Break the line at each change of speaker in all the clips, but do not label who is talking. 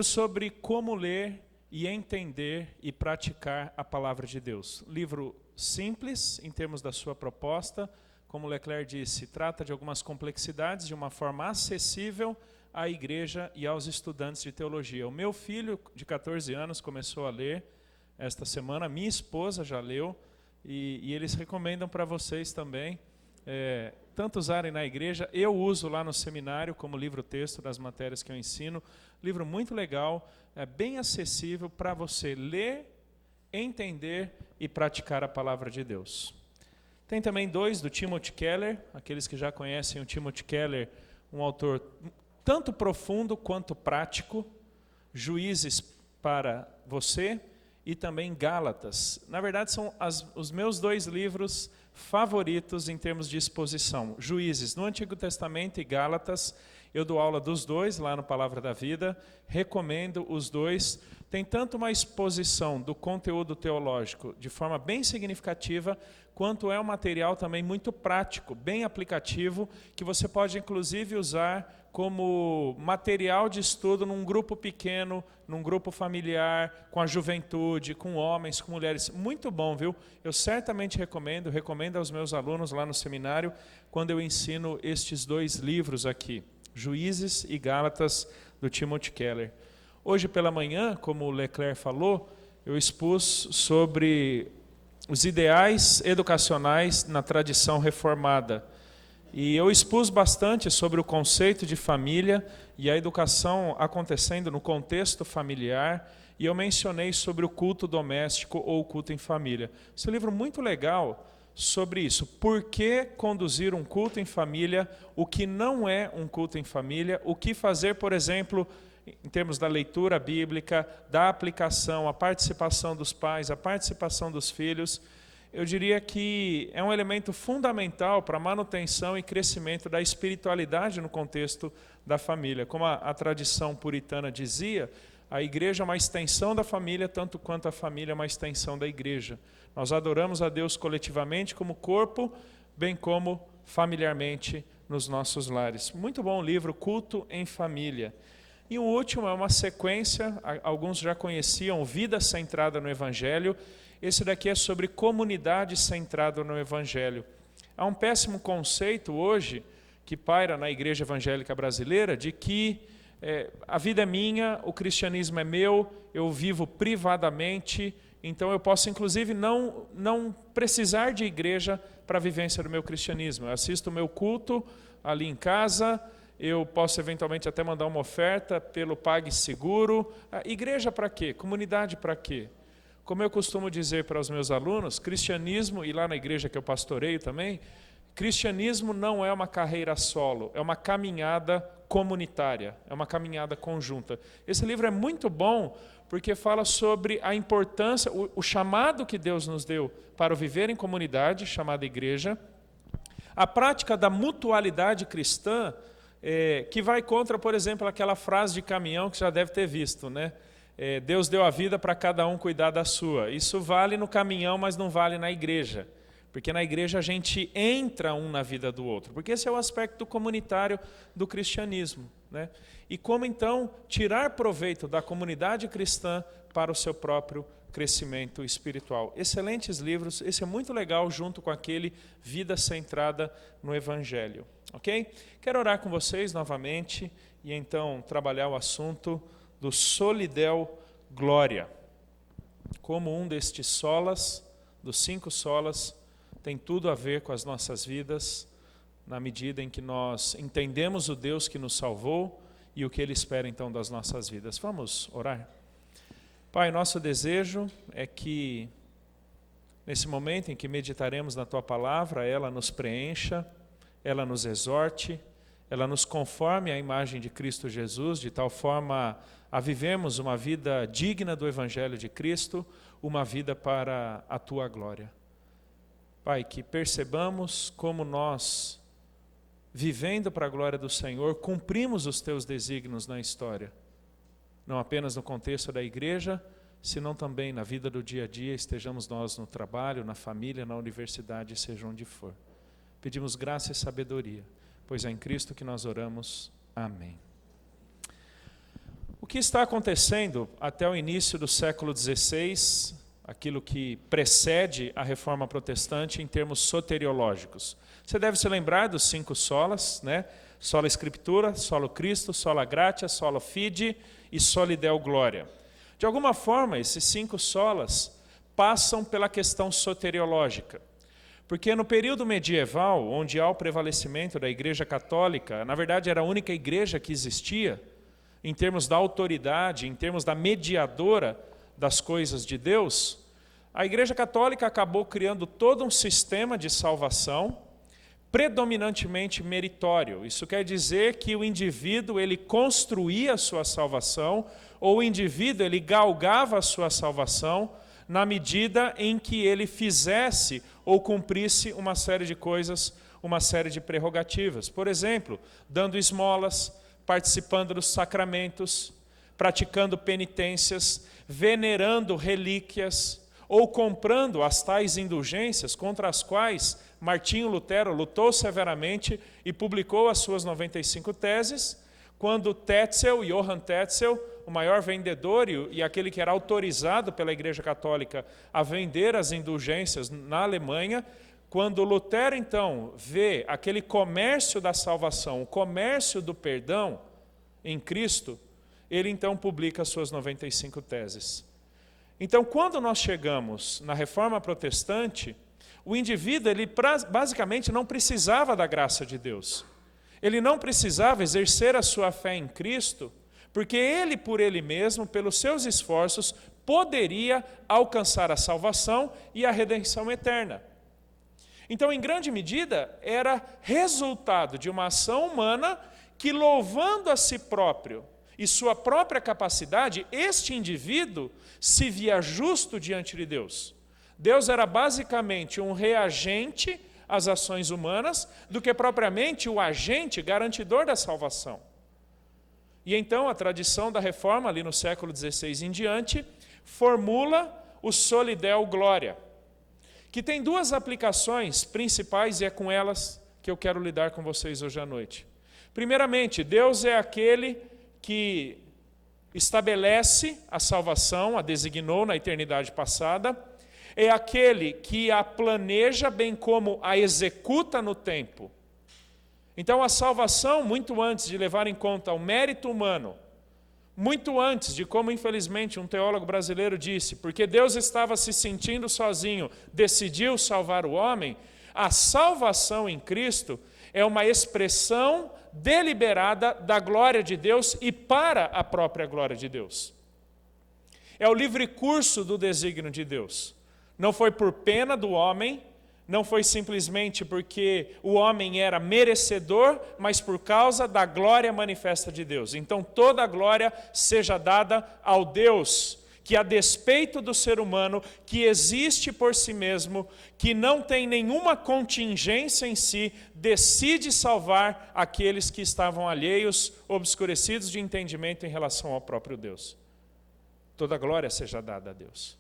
Sobre como ler e entender e praticar a palavra de Deus. Livro simples em termos da sua proposta, como Leclerc disse, trata de algumas complexidades de uma forma acessível à igreja e aos estudantes de teologia. O meu filho, de 14 anos, começou a ler esta semana, minha esposa já leu, e eles recomendam para vocês também, tanto usarem na igreja, eu uso lá no seminário como livro-texto das matérias que eu ensino. Livro muito legal, bem acessível para você ler, entender e praticar a palavra de Deus. Tem também dois do Timothy Keller, aqueles que já conhecem o Timothy Keller, um autor tanto profundo quanto prático, Juízes para você e também Gálatas. Na verdade, são os meus dois livros favoritos em termos de exposição. Juízes no Antigo Testamento e Gálatas. Eu dou aula dos dois lá no Palavra da Vida. Recomendo os dois. Tem tanto uma exposição do conteúdo teológico de forma bem significativa, quanto é um material também muito prático, bem aplicativo, que você pode inclusive usar como material de estudo num grupo pequeno, num grupo familiar, com a juventude, com homens, com mulheres. Muito bom, viu? Eu certamente recomendo aos meus alunos lá no seminário, quando eu ensino estes dois livros aqui, Juízes e Gálatas, do Timothy Keller. Hoje pela manhã, como o Leclerc falou, eu expus sobre os ideais educacionais na tradição reformada. E eu expus bastante sobre o conceito de família e a educação acontecendo no contexto familiar, e eu mencionei sobre o culto doméstico ou o culto em família. Esse livro muito legal sobre isso. Por que conduzir um culto em família, o que não é um culto em família, o que fazer, por exemplo, em termos da leitura bíblica, da aplicação, a participação dos pais, a participação dos filhos. Eu diria que é um elemento fundamental para a manutenção e crescimento da espiritualidade no contexto da família. Como a tradição puritana dizia, a igreja é uma extensão da família, tanto quanto a família é uma extensão da igreja. Nós adoramos a Deus coletivamente como corpo, bem como familiarmente nos nossos lares. Muito bom o livro, Culto em Família. E o último é uma sequência, alguns já conheciam, Vida Centrada no Evangelho. Esse daqui é sobre comunidade centrada no Evangelho. Há um péssimo conceito hoje, que paira na igreja evangélica brasileira, de que a vida é minha, o cristianismo é meu, eu vivo privadamente, então eu posso inclusive não precisar de igreja para a vivência do meu cristianismo. Eu assisto o meu culto ali em casa, eu posso eventualmente até mandar uma oferta pelo PagSeguro. Igreja para quê? Comunidade para quê? Como eu costumo dizer para os meus alunos, cristianismo, e lá na igreja que eu pastoreio também, cristianismo não é uma carreira solo, é uma caminhada comunitária, é uma caminhada conjunta. Esse livro é muito bom porque fala sobre a importância, o chamado que Deus nos deu para o viver em comunidade, chamada igreja, a prática da mutualidade cristã, que vai contra, por exemplo, aquela frase de caminhão que já deve ter visto, né? Deus deu a vida para cada um cuidar da sua. Isso vale no caminhão, mas não vale na igreja. Porque na igreja a gente entra um na vida do outro. Porque esse é o aspecto comunitário do cristianismo, né? E como então tirar proveito da comunidade cristã para o seu próprio crescimento espiritual. Excelentes livros, esse é muito legal junto com aquele Vida Centrada no Evangelho. Ok? Quero orar com vocês novamente e então trabalhar o assunto do solidel glória. Como um destes solas, dos 5 solas, tem tudo a ver com as nossas vidas, na medida em que nós entendemos o Deus que nos salvou e o que Ele espera então das nossas vidas. Vamos orar? Pai, nosso desejo é que, nesse momento em que meditaremos na Tua Palavra, ela nos preencha, ela nos exorte, ela nos conforme à imagem de Cristo Jesus, de tal forma a vivemos uma vida digna do Evangelho de Cristo, uma vida para a Tua glória. Pai, que percebamos como nós, vivendo para a glória do Senhor, cumprimos os Teus desígnios na história. Não apenas no contexto da igreja, senão também na vida do dia a dia, estejamos nós no trabalho, na família, na universidade, seja onde for. Pedimos graça e sabedoria, pois é em Cristo que nós oramos. Amém. O que está acontecendo até o início do século XVI, aquilo que precede a Reforma Protestante em termos soteriológicos? Você deve se lembrar dos 5 solas, né? Sola Scriptura, Solo Christo, Sola Gratia, Solo Fide e Soli Deo Gloria. De alguma forma, esses 5 solas passam pela questão soteriológica. Porque no período medieval, onde há o prevalecimento da Igreja Católica, na verdade era a única igreja que existia, em termos da autoridade, em termos da mediadora das coisas de Deus, a Igreja Católica acabou criando todo um sistema de salvação, predominantemente meritório. Isso quer dizer que o indivíduo ele construía a sua salvação, ou o indivíduo ele galgava a sua salvação na medida em que ele fizesse ou cumprisse uma série de coisas, uma série de prerrogativas. Por exemplo, dando esmolas, participando dos sacramentos, praticando penitências, venerando relíquias, ou comprando as tais indulgências contra as quais Martinho Lutero lutou severamente e publicou as suas 95 teses, quando Tetzel, Johann Tetzel, o maior vendedor e aquele que era autorizado pela Igreja Católica a vender as indulgências na Alemanha, quando Lutero, então, vê aquele comércio da salvação, o comércio do perdão em Cristo, ele, então, publica as suas 95 teses. Então, quando nós chegamos na Reforma Protestante, o indivíduo, ele basicamente não precisava da graça de Deus. Ele não precisava exercer a sua fé em Cristo, porque ele, por ele mesmo, pelos seus esforços, poderia alcançar a salvação e a redenção eterna. Então, em grande medida, era resultado de uma ação humana que, louvando a si próprio e sua própria capacidade, este indivíduo se via justo diante de Deus. Deus era basicamente um reagente às ações humanas do que propriamente o agente garantidor da salvação. E então a tradição da Reforma, ali no século XVI em diante, formula o Soli Deo Gloria, que tem 2 aplicações principais e é com elas que eu quero lidar com vocês hoje à noite. Primeiramente, Deus é aquele que estabelece a salvação, a designou na eternidade passada, é aquele que a planeja bem como a executa no tempo. Então a salvação, muito antes de levar em conta o mérito humano, muito antes de, como infelizmente um teólogo brasileiro disse, porque Deus estava se sentindo sozinho, decidiu salvar o homem, a salvação em Cristo é uma expressão deliberada da glória de Deus e para a própria glória de Deus. É o livre curso do desígnio de Deus. Não foi por pena do homem, não foi simplesmente porque o homem era merecedor, mas por causa da glória manifesta de Deus. Então toda a glória seja dada ao Deus, que a despeito do ser humano, que existe por si mesmo, que não tem nenhuma contingência em si, decide salvar aqueles que estavam alheios, obscurecidos de entendimento em relação ao próprio Deus. Toda a glória seja dada a Deus.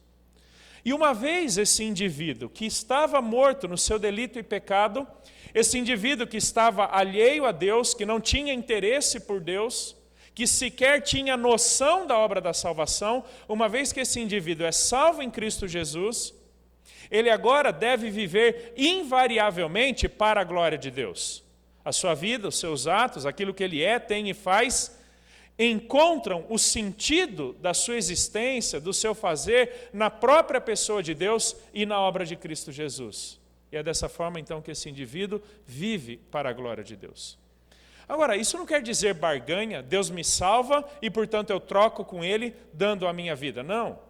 E uma vez esse indivíduo que estava morto no seu delito e pecado, esse indivíduo que estava alheio a Deus, que não tinha interesse por Deus, que sequer tinha noção da obra da salvação, uma vez que esse indivíduo é salvo em Cristo Jesus, ele agora deve viver invariavelmente para a glória de Deus. A sua vida, os seus atos, aquilo que ele é, tem e faz, encontram o sentido da sua existência, do seu fazer, na própria pessoa de Deus e na obra de Cristo Jesus. E é dessa forma, então, que esse indivíduo vive para a glória de Deus. Agora, isso não quer dizer barganha, Deus me salva e, portanto, eu troco com Ele, dando a minha vida. Não.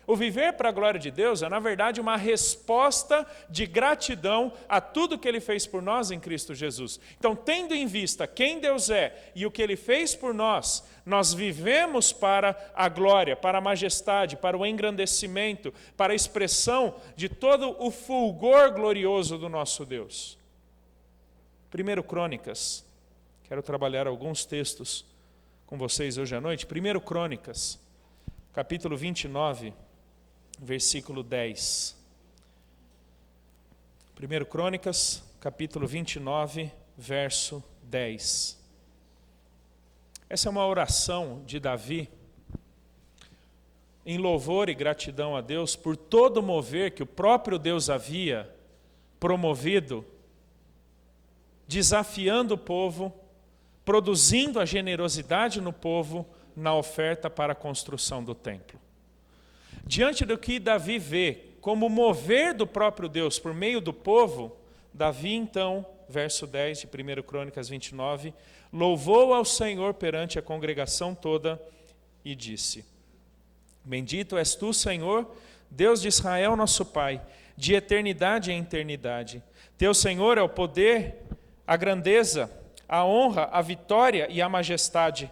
O viver para a glória de Deus é, na verdade, uma resposta de gratidão a tudo que Ele fez por nós em Cristo Jesus. Então, tendo em vista quem Deus é e o que Ele fez por nós, nós vivemos para a glória, para a majestade, para o engrandecimento, para a expressão de todo o fulgor glorioso do nosso Deus. 1 Crônicas, quero trabalhar alguns textos com vocês hoje à noite. 1 Crônicas, capítulo 29, versículo 10. 1 Crônicas, capítulo 29, verso 10. Essa é uma oração de Davi, em louvor e gratidão a Deus por todo o mover que o próprio Deus havia promovido, desafiando o povo, produzindo a generosidade no povo na oferta para a construção do templo. Diante do que Davi vê como mover do próprio Deus por meio do povo, Davi então, verso 10 de 1 Crônicas 29, louvou ao Senhor perante a congregação toda e disse: Bendito és tu, Senhor, Deus de Israel, nosso Pai, de eternidade em eternidade. Teu, Senhor, é o poder, a grandeza, a honra, a vitória e a majestade.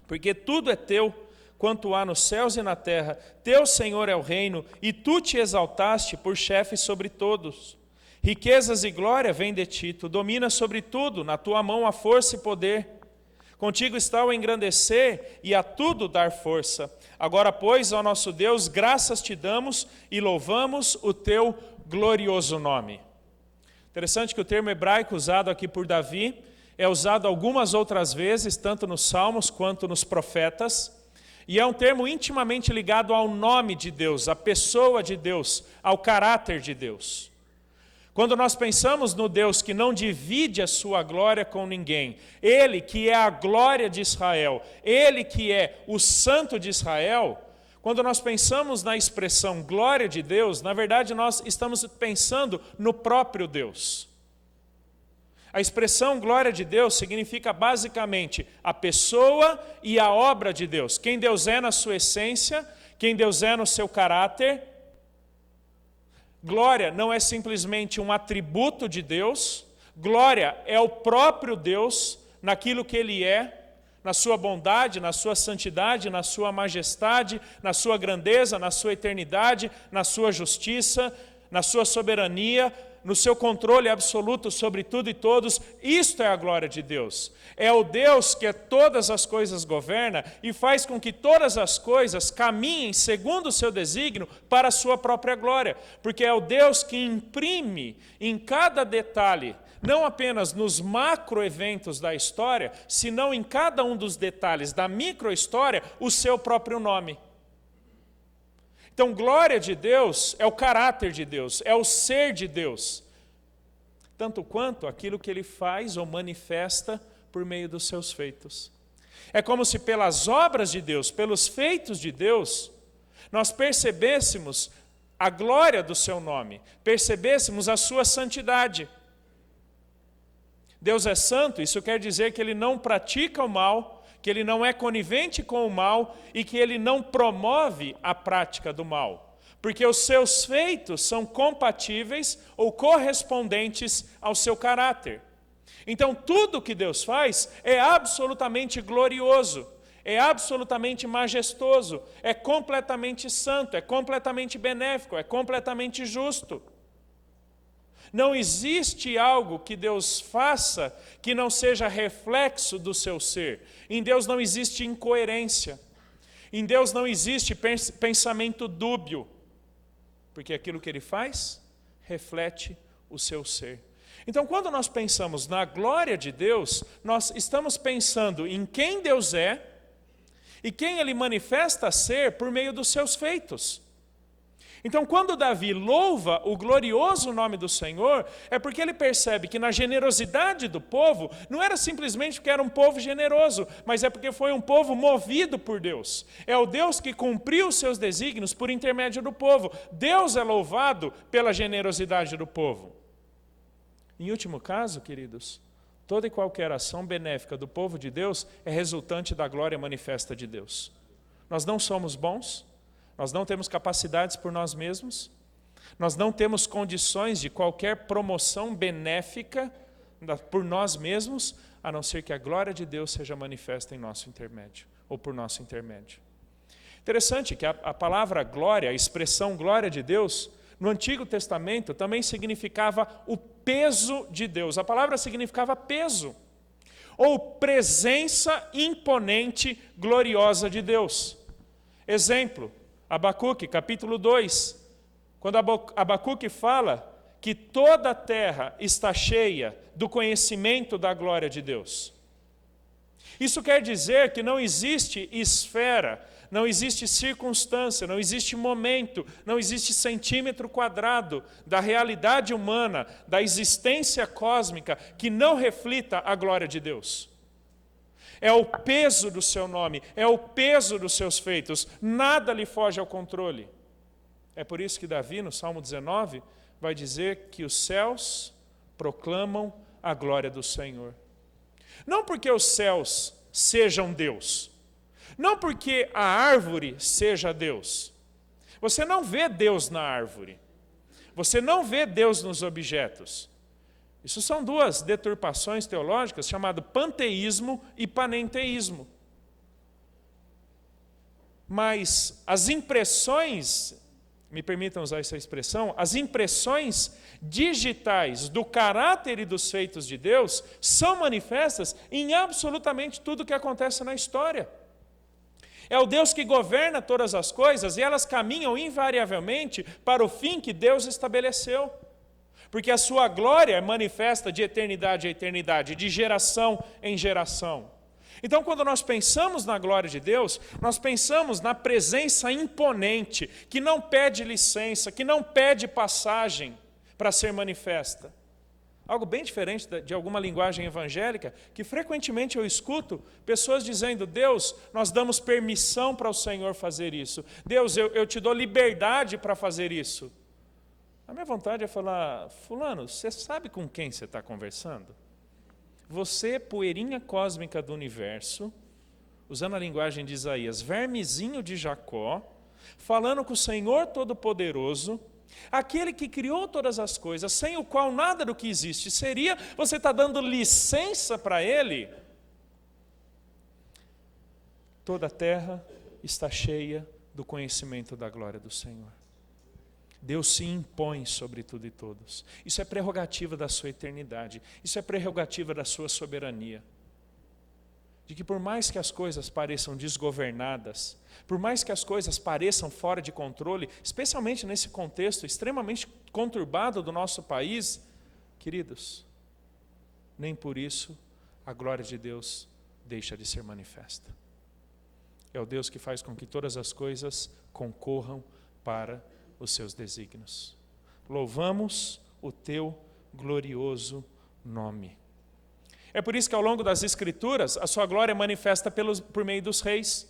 Porque tudo é teu, quanto há nos céus e na terra. Teu, Senhor, é o reino, e tu te exaltaste por chefe sobre todos. Riquezas e glória vêm de ti, tu dominas sobre tudo, na tua mão há força e poder. Contigo está o engrandecer e a tudo dar força. Agora, pois, ó nosso Deus, graças te damos e louvamos o teu glorioso nome. Interessante que o termo hebraico usado aqui por Davi é usado algumas outras vezes, tanto nos Salmos quanto nos profetas, e é um termo intimamente ligado ao nome de Deus, à pessoa de Deus, ao caráter de Deus. Quando nós pensamos no Deus que não divide a sua glória com ninguém, Ele que é a glória de Israel, Ele que é o santo de Israel, quando nós pensamos na expressão glória de Deus, na verdade nós estamos pensando no próprio Deus. A expressão glória de Deus significa basicamente a pessoa e a obra de Deus. Quem Deus é na sua essência, quem Deus é no seu caráter. Glória não é simplesmente um atributo de Deus, glória é o próprio Deus naquilo que Ele é, na sua bondade, na sua santidade, na sua majestade, na sua grandeza, na sua eternidade, na sua justiça, na sua soberania, no seu controle absoluto sobre tudo e todos. Isto é a glória de Deus. É o Deus que todas as coisas governa e faz com que todas as coisas caminhem segundo o seu desígnio para a sua própria glória. Porque é o Deus que imprime em cada detalhe, não apenas nos macroeventos da história, senão em cada um dos detalhes da microhistória, o seu próprio nome. Então, glória de Deus é o caráter de Deus, é o ser de Deus, tanto quanto aquilo que Ele faz ou manifesta por meio dos seus feitos. É como se pelas obras de Deus, pelos feitos de Deus, nós percebêssemos a glória do seu nome, percebêssemos a sua santidade. Deus é santo, isso quer dizer que Ele não pratica o mal, que Ele não é conivente com o mal e que Ele não promove a prática do mal, porque os seus feitos são compatíveis ou correspondentes ao seu caráter. Então, tudo que Deus faz é absolutamente glorioso, é absolutamente majestoso, é completamente santo, é completamente benéfico, é completamente justo. Não existe algo que Deus faça que não seja reflexo do seu ser. Em Deus não existe incoerência. Em Deus não existe pensamento dúbio. Porque aquilo que Ele faz reflete o seu ser. Então, quando nós pensamos na glória de Deus, nós estamos pensando em quem Deus é e quem Ele manifesta ser por meio dos seus feitos. Então, quando Davi louva o glorioso nome do Senhor, é porque ele percebe que na generosidade do povo, não era simplesmente porque era um povo generoso, mas é porque foi um povo movido por Deus. É o Deus que cumpriu os seus desígnios por intermédio do povo. Deus é louvado pela generosidade do povo. Em último caso, queridos, toda e qualquer ação benéfica do povo de Deus é resultante da glória manifesta de Deus. Nós não somos bons, nós não temos capacidades por nós mesmos, nós não temos condições de qualquer promoção benéfica por nós mesmos, a não ser que a glória de Deus seja manifesta em nosso intermédio, ou por nosso intermédio. Interessante que a palavra glória, a expressão glória de Deus, no Antigo Testamento também significava o peso de Deus. A palavra significava peso, ou presença imponente, gloriosa de Deus. Exemplo, Abacuque, capítulo 2, quando Abacuque fala que toda a terra está cheia do conhecimento da glória de Deus. Isso quer dizer que não existe esfera, não existe circunstância, não existe momento, não existe centímetro quadrado da realidade humana, da existência cósmica, que não reflita a glória de Deus. É o peso do seu nome, é o peso dos seus feitos, nada lhe foge ao controle. É por isso que Davi, no Salmo 19, vai dizer que os céus proclamam a glória do Senhor. Não porque os céus sejam Deus, não porque a árvore seja Deus. Você não vê Deus na árvore, você não vê Deus nos objetos. Isso são duas deturpações teológicas chamadas panteísmo e panenteísmo. Mas as impressões, me permitam usar essa expressão, as impressões digitais do caráter e dos feitos de Deus são manifestas em absolutamente tudo que acontece na história. É o Deus que governa todas as coisas e elas caminham invariavelmente para o fim que Deus estabeleceu. Porque a sua glória é manifesta de eternidade a eternidade, de geração em geração. Então, quando nós pensamos na glória de Deus, nós pensamos na presença imponente, que não pede licença, que não pede passagem para ser manifesta. Algo bem diferente de alguma linguagem evangélica, que frequentemente eu escuto pessoas dizendo: Deus, nós damos permissão para o Senhor fazer isso. Deus, eu te dou liberdade para fazer isso. A minha vontade é falar: fulano, você sabe com quem você está conversando? Você, poeirinha cósmica do universo, usando a linguagem de Isaías, vermezinho de Jacó, falando com o Senhor Todo-Poderoso, aquele que criou todas as coisas, sem o qual nada do que existe seria, você está dando licença para Ele? Toda a terra está cheia do conhecimento da glória do Senhor. Deus se impõe sobre tudo e todos. Isso é prerrogativa da sua eternidade. Isso é prerrogativa da sua soberania. De que por mais que as coisas pareçam desgovernadas, por mais que as coisas pareçam fora de controle, especialmente nesse contexto extremamente conturbado do nosso país, queridos, nem por isso a glória de Deus deixa de ser manifesta. É o Deus que faz com que todas as coisas concorram para os seus desígnios. Louvamos o teu glorioso nome. É por isso que ao longo das Escrituras, a sua glória é manifesta por meio dos reis,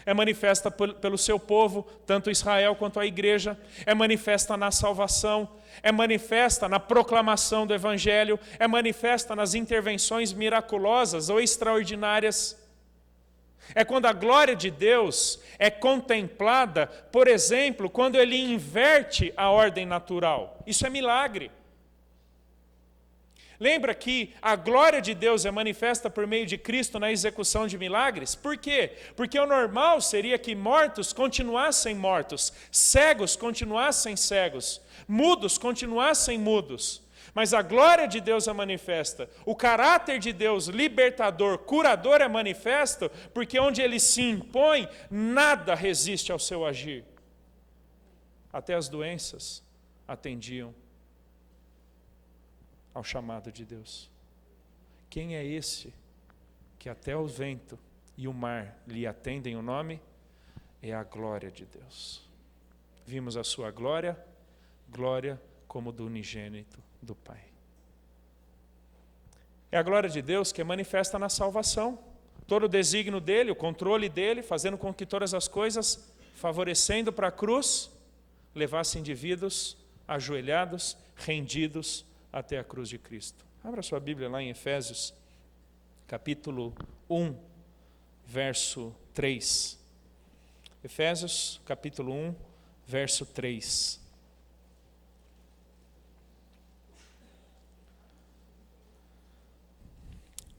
é manifesta pelo seu povo, tanto Israel quanto a igreja, é manifesta na salvação, é manifesta na proclamação do Evangelho, é manifesta nas intervenções miraculosas ou extraordinárias. É quando a glória de Deus é contemplada, por exemplo, quando Ele inverte a ordem natural. Isso é milagre. Lembra que a glória de Deus é manifesta por meio de Cristo na execução de milagres? Por quê? Porque o normal seria que mortos continuassem mortos, cegos continuassem cegos, mudos continuassem mudos. Mas a glória de Deus é manifesta, o caráter de Deus libertador, curador é manifesto, porque onde Ele se impõe, nada resiste ao seu agir. Até as doenças atendiam ao chamado de Deus. Quem é esse que até o vento e o mar lhe atendem o nome? É a glória de Deus. Vimos a sua glória, glória como do unigênito do Pai. É a glória de Deus que é manifesta na salvação. Todo o desígnio dele, o controle dele, fazendo com que todas as coisas, favorecendo para a cruz, levassem indivíduos ajoelhados, rendidos até a cruz de Cristo. Abra sua Bíblia lá em Efésios, capítulo 1, verso 3. Efésios, capítulo 1, verso 3.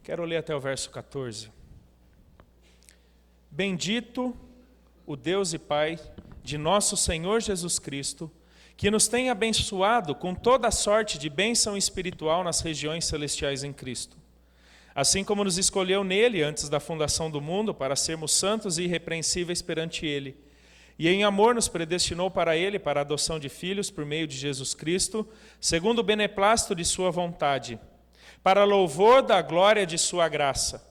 Quero ler até o verso 14. Bendito o Deus e Pai de nosso Senhor Jesus Cristo, que nos tem abençoado com toda sorte de bênção espiritual nas regiões celestiais em Cristo. Assim como nos escolheu nele antes da fundação do mundo para sermos santos e irrepreensíveis perante ele, e em amor nos predestinou para ele, para a adoção de filhos por meio de Jesus Cristo, segundo o beneplácito de sua vontade, para louvor da glória de sua graça,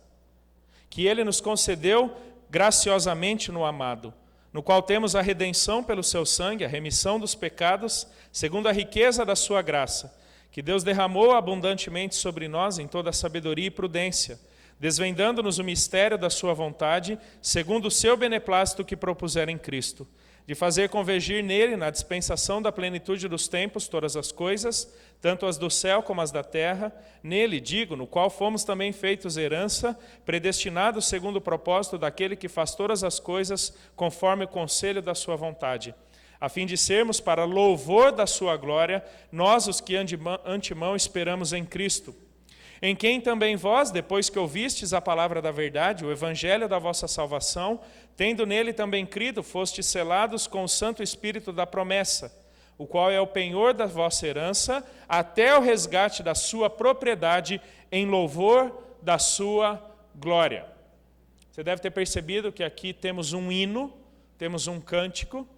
que Ele nos concedeu graciosamente no amado, no qual temos a redenção pelo seu sangue, a remissão dos pecados, segundo a riqueza da sua graça, que Deus derramou abundantemente sobre nós em toda sabedoria e prudência, desvendando-nos o mistério da sua vontade, segundo o seu beneplácito que propusera em Cristo, de fazer convergir nele, na dispensação da plenitude dos tempos, todas as coisas, tanto as do céu como as da terra, nele, digo, no qual fomos também feitos herança, predestinados segundo o propósito daquele que faz todas as coisas conforme o conselho da sua vontade, a fim de sermos para louvor da sua glória, nós os que antemão esperamos em Cristo, em quem também vós, depois que ouvistes a palavra da verdade, o evangelho da vossa salvação, tendo nele também crido, fostes selados com o Santo Espírito da promessa, o qual é o penhor da vossa herança, até o resgate da sua propriedade, em louvor da sua glória. Você deve ter percebido que aqui temos um hino, temos um cântico,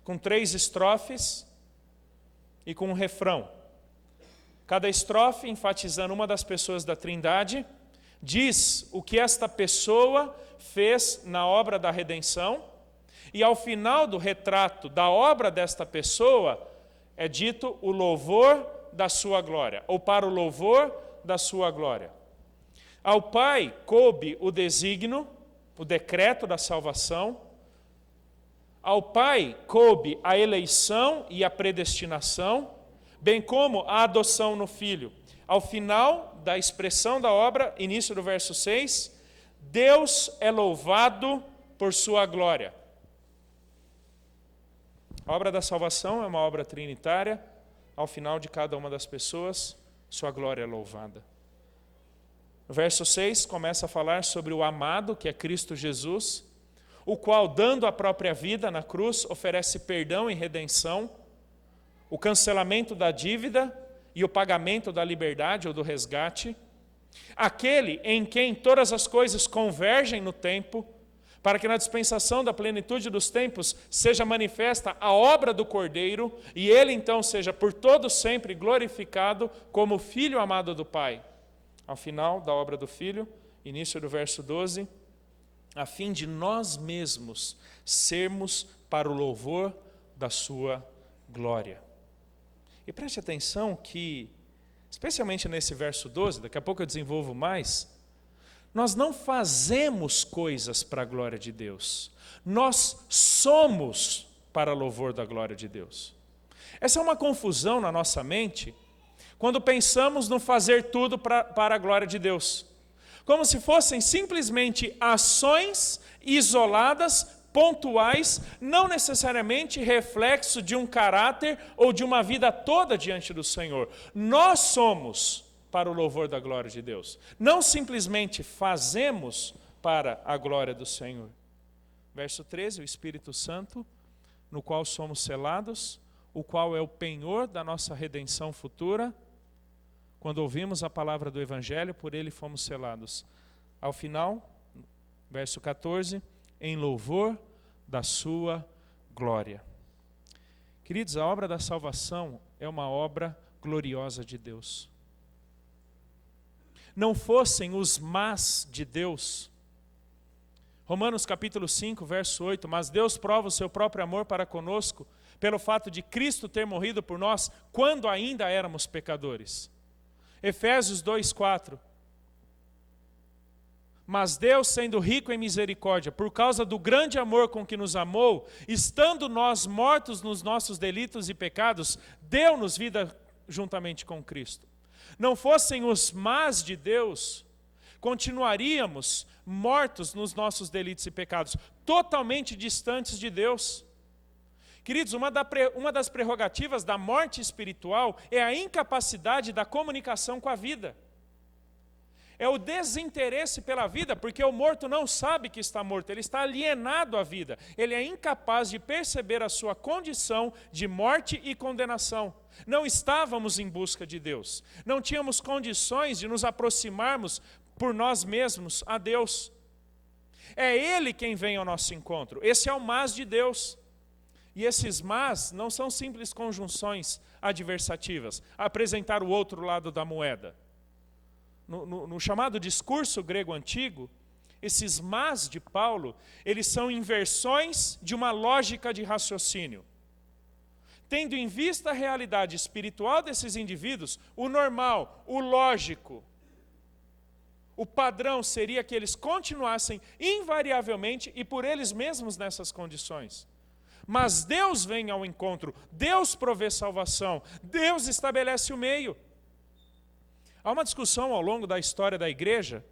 com 3 estrofes e com um refrão. Cada estrofe, enfatizando uma das pessoas da Trindade, diz o que esta pessoa fez na obra da redenção, e ao final do retrato da obra desta pessoa, é dito o louvor da sua glória, ou para o louvor da sua glória. Ao Pai coube o desígnio, o decreto da salvação. Ao Pai coube a eleição e a predestinação, bem como a adoção no Filho. Ao final da expressão da obra, início do verso 6, Deus é louvado por sua glória. A obra da salvação é uma obra trinitária. Ao final de cada uma das pessoas, sua glória é louvada. O verso 6 começa a falar sobre o amado, que é Cristo Jesus, o qual, dando a própria vida na cruz, oferece perdão e redenção, o cancelamento da dívida e o pagamento da liberdade ou do resgate, aquele em quem todas as coisas convergem no tempo, para que na dispensação da plenitude dos tempos seja manifesta a obra do Cordeiro, e ele então seja por todo sempre glorificado como Filho amado do Pai. Ao final da obra do Filho, início do verso 12, a fim de nós mesmos sermos para o louvor da sua glória. E preste atenção que, especialmente nesse verso 12, daqui a pouco eu desenvolvo mais, nós não fazemos coisas para a glória de Deus, nós somos para louvor da glória de Deus. Essa é uma confusão na nossa mente, quando pensamos no fazer tudo para a glória de Deus, como se fossem simplesmente ações isoladas, pontuais, não necessariamente reflexo de um caráter ou de uma vida toda diante do Senhor. Nós somos para o louvor da glória de Deus. Não simplesmente fazemos para a glória do Senhor. Verso 13, o Espírito Santo, no qual somos selados, o qual é o penhor da nossa redenção futura. Quando ouvimos a palavra do Evangelho, por ele fomos selados. Ao final, verso 14, em louvor da sua glória. Queridos, a obra da salvação é uma obra gloriosa de Deus. Não fossem os mas de Deus. Romanos capítulo 5, verso 8, mas Deus prova o seu próprio amor para conosco, pelo fato de Cristo ter morrido por nós, quando ainda éramos pecadores. Efésios 2, 4. Mas Deus, sendo rico em misericórdia, por causa do grande amor com que nos amou, estando nós mortos nos nossos delitos e pecados, deu-nos vida juntamente com Cristo. Não fossem os mas de Deus, continuaríamos mortos nos nossos delitos e pecados, totalmente distantes de Deus. Queridos, uma das prerrogativas da morte espiritual é a incapacidade da comunicação com a vida. É o desinteresse pela vida, porque o morto não sabe que está morto, ele está alienado à vida. Ele é incapaz de perceber a sua condição de morte e condenação. Não estávamos em busca de Deus. Não tínhamos condições de nos aproximarmos por nós mesmos a Deus. É Ele quem vem ao nosso encontro. Esse é o mas de Deus. E esses mas não são simples conjunções adversativas, apresentar o outro lado da moeda. No chamado discurso grego antigo, esses mas de Paulo, eles são inversões de uma lógica de raciocínio. Tendo em vista a realidade espiritual desses indivíduos, o normal, o lógico, o padrão seria que eles continuassem invariavelmente e por eles mesmos nessas condições. Mas Deus vem ao encontro, Deus provê salvação, Deus estabelece o meio. Há uma discussão ao longo da história da igreja,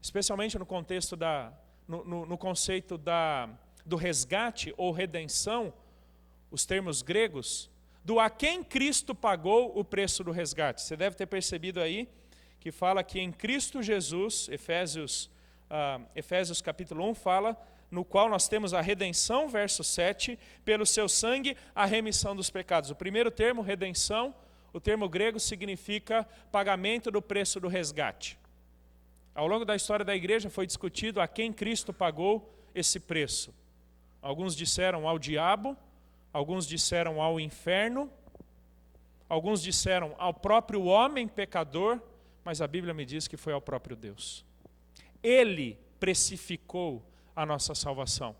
especialmente no contexto no conceito do resgate ou redenção, os termos gregos, do a quem Cristo pagou o preço do resgate. Você deve ter percebido aí que fala que em Cristo Jesus, Efésios capítulo 1 fala, no qual nós temos a redenção, verso 7, pelo seu sangue a remissão dos pecados. O primeiro termo, redenção, o termo grego significa pagamento do preço do resgate. Ao longo da história da igreja foi discutido a quem Cristo pagou esse preço. Alguns disseram ao diabo, alguns disseram ao inferno, alguns disseram ao próprio homem pecador, mas a Bíblia me diz que foi ao próprio Deus. Ele precificou a nossa salvação.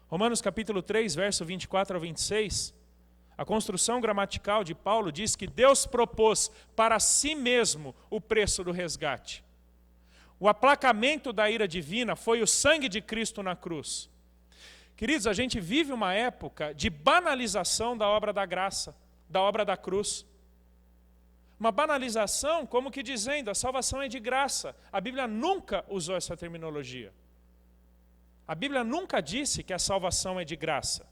Romanos capítulo 3, verso 24 ao 26, a construção gramatical de Paulo diz que Deus propôs para si mesmo o preço do resgate. O aplacamento da ira divina foi o sangue de Cristo na cruz. Queridos, a gente vive uma época de banalização da obra da graça, da obra da cruz. Uma banalização como que dizendo, a salvação é de graça. A Bíblia nunca usou essa terminologia. A Bíblia nunca disse que a salvação é de graça.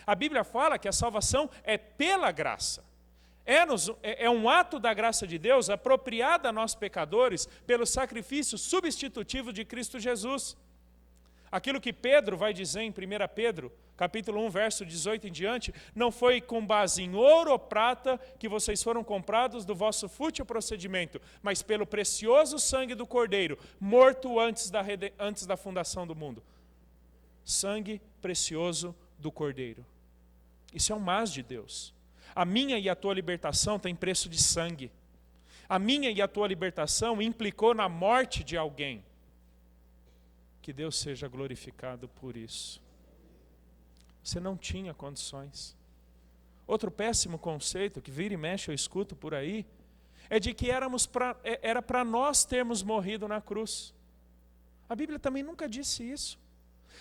A Bíblia fala que a salvação é pela graça. É um ato da graça de Deus apropriado a nós pecadores pelo sacrifício substitutivo de Cristo Jesus. Aquilo que Pedro vai dizer em 1 Pedro, capítulo 1, verso 18 em diante, não foi com base em ouro ou prata que vocês foram comprados do vosso fútil procedimento, mas pelo precioso sangue do Cordeiro, morto antes da fundação do mundo. Sangue precioso do Cordeiro. Isso é um mas de Deus. A minha e a tua libertação tem preço de sangue. A minha e a tua libertação implicou na morte de alguém. Que Deus seja glorificado por isso. Você não tinha condições. Outro péssimo conceito que vira e mexe eu escuto por aí, é de que era para nós termos morrido na cruz. A Bíblia também nunca disse isso.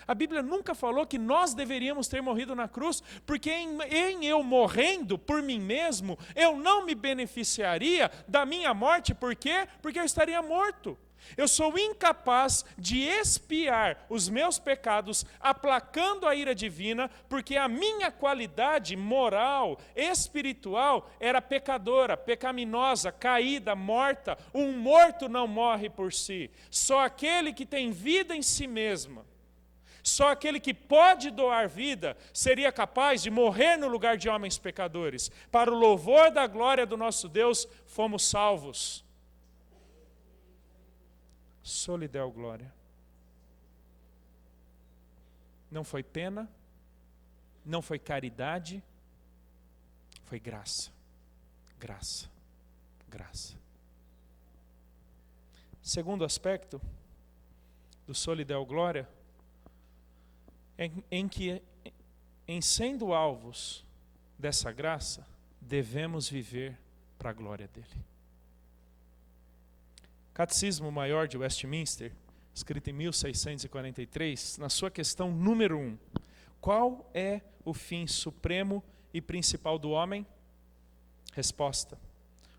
A Bíblia nunca falou que nós deveríamos ter morrido na cruz, porque em eu morrendo por mim mesmo, eu não me beneficiaria da minha morte. Por quê? Porque eu estaria morto. Eu sou incapaz de expiar os meus pecados, aplacando a ira divina, porque a minha qualidade moral, espiritual, era pecadora, pecaminosa, caída, morta. Um morto não morre por si. Só aquele que tem vida em si mesmo, só aquele que pode doar vida, seria capaz de morrer no lugar de homens pecadores. Para o louvor da glória do nosso Deus, fomos salvos. Soli Deo glória. Não foi pena, não foi caridade, foi graça. Graça. Graça. Segundo aspecto do Soli Deo glória, em que, em sendo alvos dessa graça, devemos viver para a glória dele. Catecismo Maior de Westminster, escrito em 1643, na sua questão número 1, qual é o fim supremo e principal do homem? Resposta: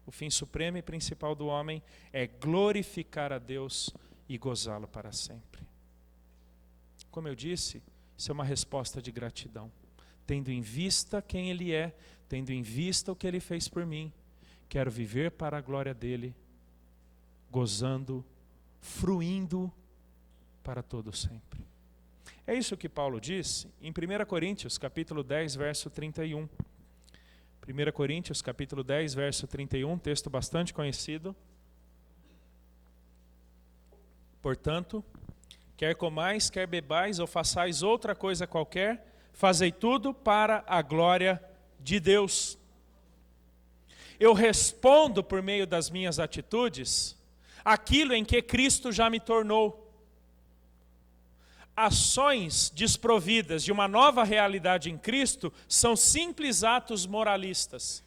o fim supremo e principal do homem é glorificar a Deus e gozá-lo para sempre. Como eu disse, isso é uma resposta de gratidão. Tendo em vista quem Ele é, tendo em vista o que Ele fez por mim, quero viver para a glória dEle, gozando, fruindo para todo sempre. É isso que Paulo diz em 1 Coríntios, capítulo 10, verso 31. 1 Coríntios, capítulo 10, verso 31, texto bastante conhecido. Portanto, quer comais, quer bebais, ou façais outra coisa qualquer, fazei tudo para a glória de Deus. Eu respondo por meio das minhas atitudes aquilo em que Cristo já me tornou. ações desprovidas de uma nova realidade em Cristo são simples atos moralistas.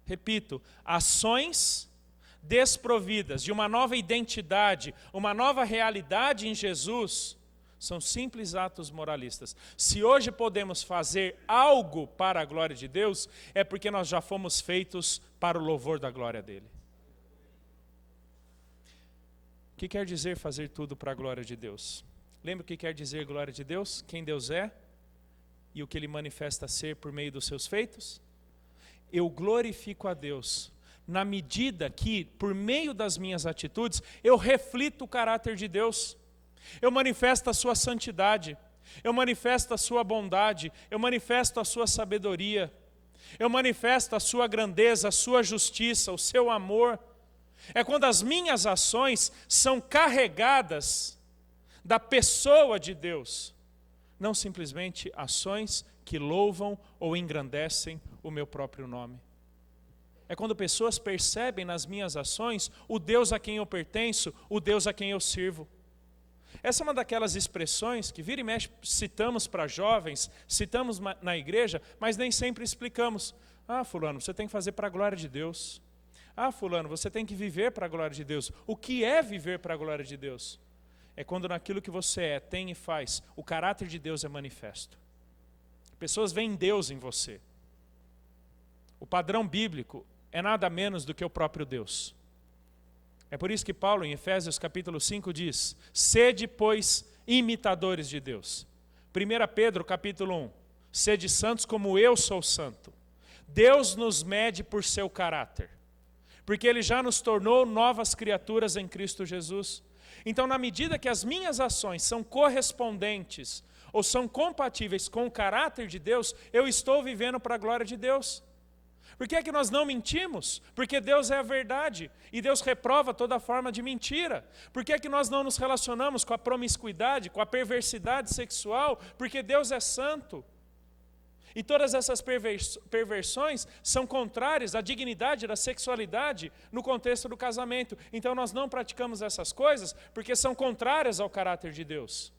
Repito, ações desprovidas de uma nova identidade, uma nova realidade em Jesus, são simples atos moralistas. Se hoje podemos fazer algo para a glória de Deus, é porque nós já fomos feitos para o louvor da glória dele. O que quer dizer fazer tudo para a glória de Deus? Lembra o que quer dizer glória de Deus? Quem Deus é e o que Ele manifesta ser por meio dos seus feitos? Eu glorifico a Deus na medida que, por meio das minhas atitudes, eu reflito o caráter de Deus. Eu manifesto a sua santidade, eu manifesto a sua bondade, eu manifesto a sua sabedoria, eu manifesto a sua grandeza, a sua justiça, o seu amor. É quando as minhas ações são carregadas da pessoa de Deus, não simplesmente ações que louvam ou engrandecem o meu próprio nome. É quando pessoas percebem nas minhas ações o Deus a quem eu pertenço, o Deus a quem eu sirvo. Essa é uma daquelas expressões que vira e mexe citamos para jovens, citamos na igreja, mas nem sempre explicamos. Ah, fulano, você tem que fazer para a glória de Deus. Ah, fulano, você tem que viver para a glória de Deus. O que é viver para a glória de Deus? É quando naquilo que você é, tem e faz, o caráter de Deus é manifesto. Pessoas veem Deus em você. O padrão bíblico é nada menos do que o próprio Deus. É por isso que Paulo, em Efésios capítulo 5, diz: sede, pois, imitadores de Deus. 1 Pedro capítulo 1, sede santos como eu sou santo. Deus nos mede por seu caráter, porque Ele já nos tornou novas criaturas em Cristo Jesus. Então, na medida que as minhas ações são correspondentes ou são compatíveis com o caráter de Deus, eu estou vivendo para a glória de Deus. Por que é que nós não mentimos? Porque Deus é a verdade e Deus reprova toda forma de mentira. Por que é que nós não nos relacionamos com a promiscuidade, com a perversidade sexual? Porque Deus é santo. E todas essas perversões são contrárias à dignidade da sexualidade no contexto do casamento. Então nós não praticamos essas coisas porque são contrárias ao caráter de Deus.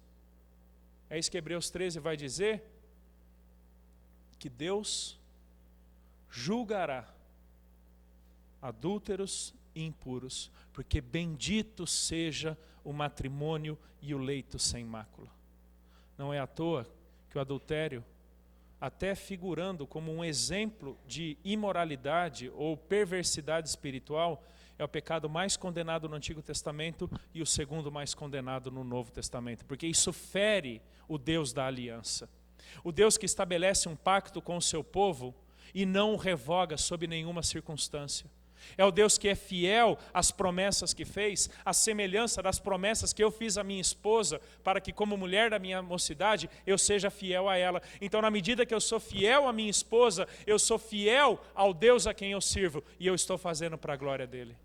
É isso que Hebreus 13 vai dizer, que Deus julgará adúlteros e impuros, porque bendito seja o matrimônio e o leito sem mácula. Não é à toa que o adultério, até figurando como um exemplo de imoralidade ou perversidade espiritual, é o pecado mais condenado no Antigo Testamento e o segundo mais condenado no Novo Testamento, porque isso fere o Deus da aliança. O Deus que estabelece um pacto com o seu povo e não o revoga sob nenhuma circunstância. É o Deus que é fiel às promessas que fez, à semelhança das promessas que eu fiz à minha esposa, para que como mulher da minha mocidade, eu seja fiel a ela. Então, na medida que eu sou fiel à minha esposa, eu sou fiel ao Deus a quem eu sirvo, e eu estou fazendo para a glória dele.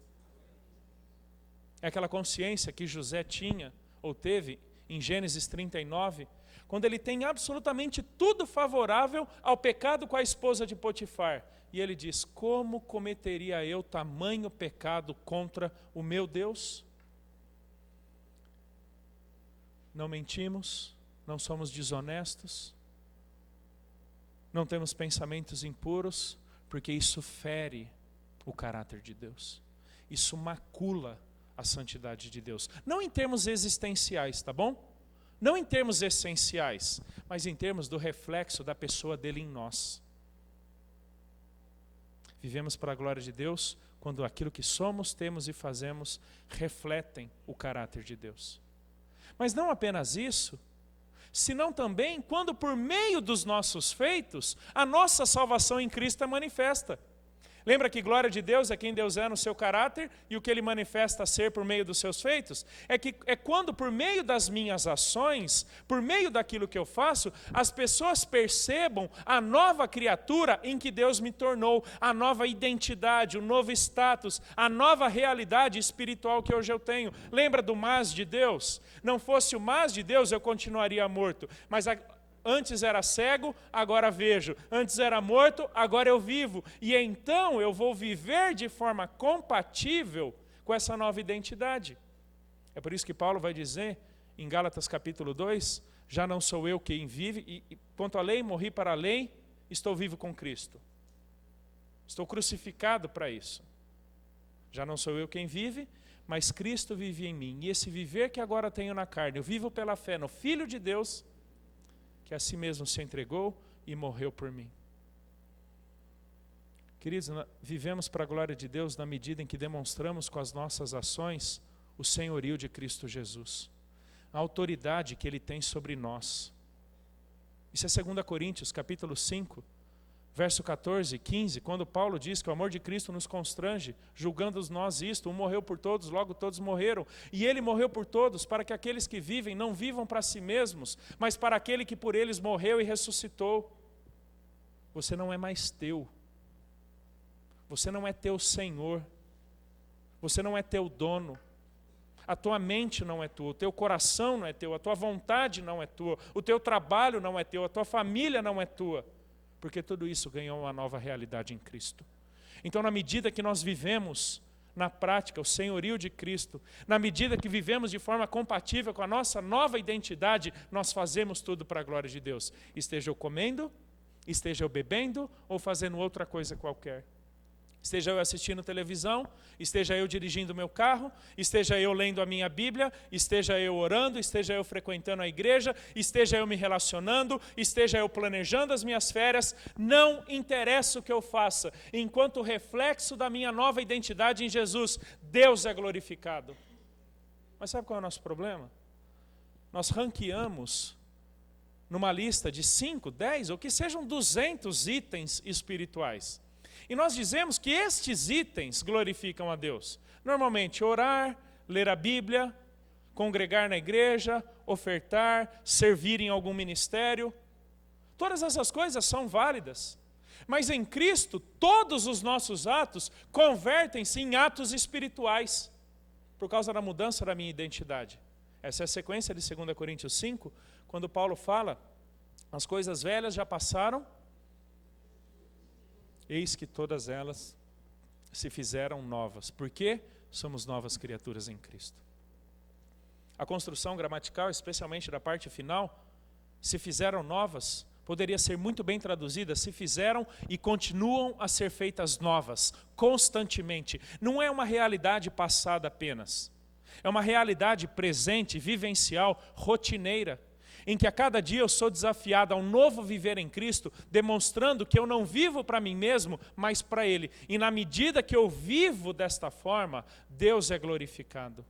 É aquela consciência que José tinha, ou teve, em Gênesis 39, quando ele tem absolutamente tudo favorável ao pecado com a esposa de Potifar. E ele diz: como cometeria eu tamanho pecado contra o meu Deus? Não mentimos, não somos desonestos, não temos pensamentos impuros, porque isso fere o caráter de Deus. Isso macula a santidade de Deus. Não em termos existenciais, tá bom? Não em termos essenciais, mas em termos do reflexo da pessoa dele em nós. Vivemos para a glória de Deus quando aquilo que somos, temos e fazemos refletem o caráter de Deus. Mas não apenas isso, senão também quando por meio dos nossos feitos, a nossa salvação em Cristo é manifesta. Lembra que glória de Deus é quem Deus é no seu caráter e o que Ele manifesta ser por meio dos seus feitos? É quando por meio das minhas ações, por meio daquilo que eu faço, as pessoas percebam a nova criatura em que Deus me tornou, a nova identidade, o novo status, a nova realidade espiritual que hoje eu tenho. Lembra do mas de Deus? Não fosse o mas de Deus, eu continuaria morto, mas antes era cego, agora vejo. Antes era morto, agora eu vivo. E então eu vou viver de forma compatível com essa nova identidade. É por isso que Paulo vai dizer em Gálatas capítulo 2, já não sou eu quem vive, e quanto à lei, morri para a lei, estou vivo com Cristo. Estou crucificado para isso. Já não sou eu quem vive, mas Cristo vive em mim. E esse viver que agora tenho na carne, eu vivo pela fé no Filho de Deus, que a si mesmo se entregou e morreu por mim. Queridos, vivemos para a glória de Deus na medida em que demonstramos com as nossas ações o senhorio de Cristo Jesus, a autoridade que Ele tem sobre nós. Isso é 2 Coríntios, capítulo 5, verso 14 e 15, quando Paulo diz que o amor de Cristo nos constrange, julgando nós isto, um morreu por todos, logo todos morreram. E Ele morreu por todos, para que aqueles que vivem não vivam para si mesmos, mas para aquele que por eles morreu e ressuscitou. Você não é mais teu. Você não é teu senhor. Você não é teu dono. A tua mente não é tua, o teu coração não é teu, a tua vontade não é tua, o teu trabalho não é teu, a tua família não é tua. Porque tudo isso ganhou uma nova realidade em Cristo. Então, na medida que nós vivemos na prática o senhorio de Cristo, na medida que vivemos de forma compatível com a nossa nova identidade, nós fazemos tudo para a glória de Deus. Esteja eu comendo, esteja eu bebendo ou fazendo outra coisa qualquer. Esteja eu assistindo televisão, esteja eu dirigindo o meu carro, esteja eu lendo a minha Bíblia, esteja eu orando, esteja eu frequentando a igreja, esteja eu me relacionando, esteja eu planejando as minhas férias, não interessa o que eu faça, enquanto reflexo da minha nova identidade em Jesus, Deus é glorificado. Mas sabe qual é o nosso problema? Nós ranqueamos numa lista de 5, 10 ou que sejam 200 itens espirituais. E nós dizemos que estes itens glorificam a Deus. Normalmente, orar, ler a Bíblia, congregar na igreja, ofertar, servir em algum ministério. Todas essas coisas são válidas. Mas em Cristo, todos os nossos atos convertem-se em atos espirituais, por causa da mudança da minha identidade. Essa é a sequência de 2 Coríntios 5, quando Paulo fala, as coisas velhas já passaram, eis que todas elas se fizeram novas. Por quê? Somos novas criaturas em Cristo. A construção gramatical, especialmente da parte final, se fizeram novas, poderia ser muito bem traduzida, se fizeram e continuam a ser feitas novas, constantemente. Não é uma realidade passada apenas. É uma realidade presente, vivencial, rotineira, em que a cada dia eu sou desafiado a um novo viver em Cristo, demonstrando que eu não vivo para mim mesmo, mas para Ele. E na medida que eu vivo desta forma, Deus é glorificado.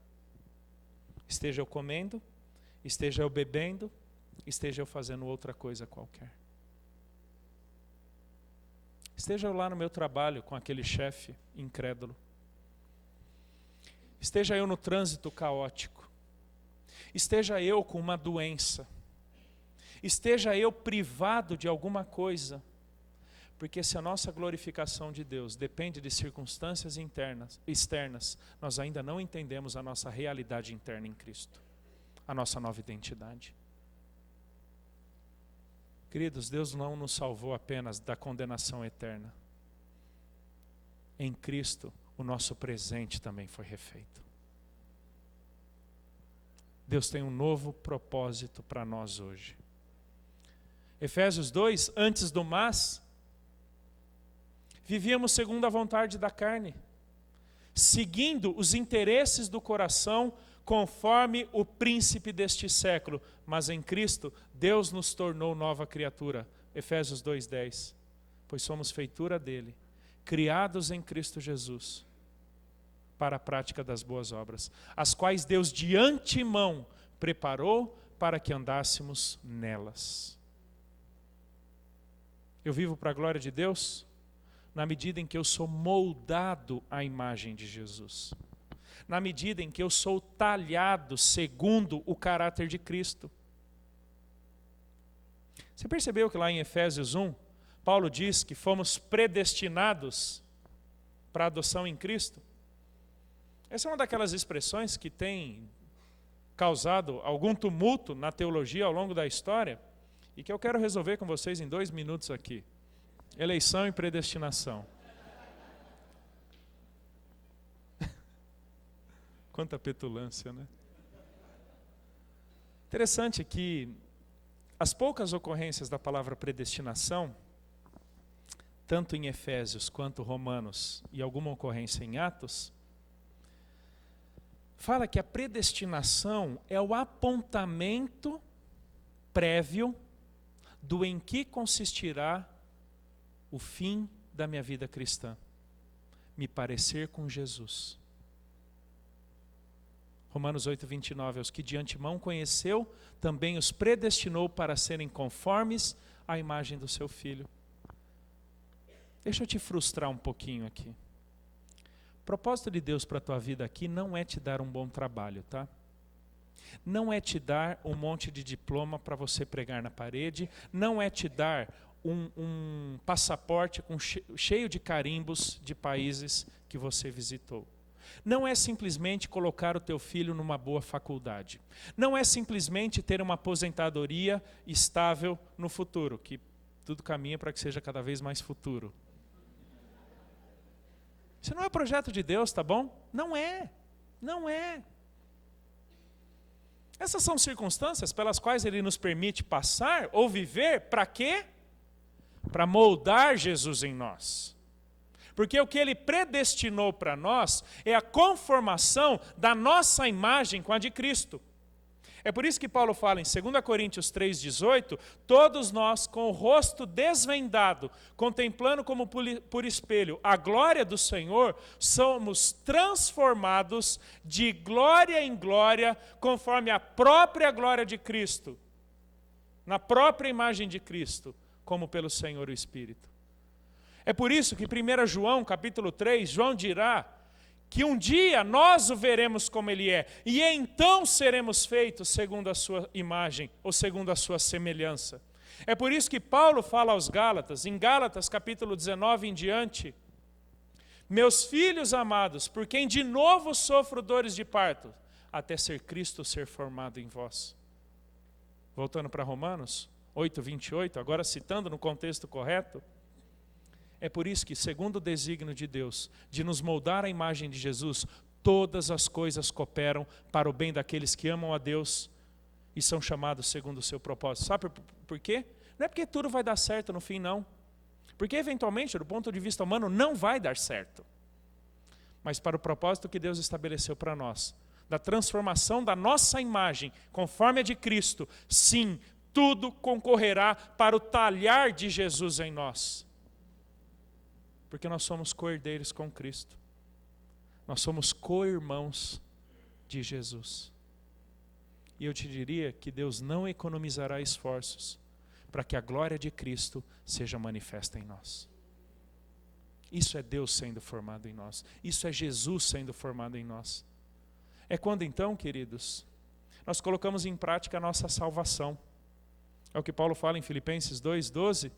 Esteja eu comendo, esteja eu bebendo, esteja eu fazendo outra coisa qualquer. Esteja eu lá no meu trabalho com aquele chefe incrédulo. Esteja eu no trânsito caótico. Esteja eu com uma doença. Esteja eu privado de alguma coisa, porque se a nossa glorificação de Deus depende de circunstâncias externas, nós ainda não entendemos a nossa realidade interna em Cristo, a nossa nova identidade. Queridos, Deus não nos salvou apenas da condenação eterna. Em Cristo, o nosso presente também foi refeito. Deus tem um novo propósito para nós hoje. Efésios 2, antes do mas, vivíamos segundo a vontade da carne, seguindo os interesses do coração, conforme o príncipe deste século. Mas em Cristo, Deus nos tornou nova criatura. Efésios 2:10. Pois somos feitura dele, criados em Cristo Jesus, para a prática das boas obras, as quais Deus de antemão preparou para que andássemos nelas. Eu vivo para a glória de Deus na medida em que eu sou moldado à imagem de Jesus. Na medida em que eu sou talhado segundo o caráter de Cristo. Você percebeu que lá em Efésios 1, Paulo diz que fomos predestinados para a adoção em Cristo? Essa é uma daquelas expressões que tem causado algum tumulto na teologia ao longo da história e que eu quero resolver com vocês em 2 minutos aqui. Eleição e predestinação. Quanta petulância, né? Interessante que as poucas ocorrências da palavra predestinação, tanto em Efésios quanto Romanos e alguma ocorrência em Atos, fala que a predestinação é o apontamento prévio do em que consistirá o fim da minha vida cristã. Me parecer com Jesus. Romanos 8, 29, os que de antemão conheceu, também os predestinou para serem conformes à imagem do seu Filho. Deixa eu te frustrar um pouquinho aqui. O propósito de Deus para a tua vida aqui não é te dar um bom trabalho, tá? Não é te dar um monte de diploma para você pregar na parede, não é te dar um passaporte cheio de carimbos de países que você visitou. Não é simplesmente colocar o teu filho numa boa faculdade. Não é simplesmente ter uma aposentadoria estável no futuro, que tudo caminha para que seja cada vez mais futuro. Isso não é projeto de Deus, tá bom? Não é. Não é. Essas são circunstâncias pelas quais Ele nos permite passar ou viver, para quê? Para moldar Jesus em nós. Porque o que Ele predestinou para nós é a conformação da nossa imagem com a de Cristo. É por isso que Paulo fala em 2 Coríntios 3,18, todos nós com o rosto desvendado, contemplando como por espelho a glória do Senhor, somos transformados de glória em glória, conforme a própria glória de Cristo, na própria imagem de Cristo, como pelo Senhor o Espírito. É por isso que 1 João, capítulo 3, João dirá que um dia nós o veremos como Ele é, e então seremos feitos segundo a sua imagem, ou segundo a sua semelhança. É por isso que Paulo fala aos Gálatas, em Gálatas capítulo 19 em diante, meus filhos amados, por quem de novo sofro dores de parto, até ser Cristo ser formado em vós. Voltando para Romanos 8, 28, agora citando no contexto correto, é por isso que, segundo o desígnio de Deus, de nos moldar a imagem de Jesus, todas as coisas cooperam para o bem daqueles que amam a Deus e são chamados segundo o seu propósito. Sabe por quê? Não é porque tudo vai dar certo no fim, não. Porque, eventualmente, do ponto de vista humano, não vai dar certo. Mas para o propósito que Deus estabeleceu para nós, da transformação da nossa imagem, conforme a de Cristo, sim, tudo concorrerá para o talhar de Jesus em nós. Porque nós somos co-herdeiros com Cristo. Nós somos co-irmãos de Jesus. E eu te diria que Deus não economizará esforços para que a glória de Cristo seja manifesta em nós. Isso é Deus sendo formado em nós. Isso é Jesus sendo formado em nós. É quando então, queridos, nós colocamos em prática a nossa salvação. É o que Paulo fala em Filipenses 2:12.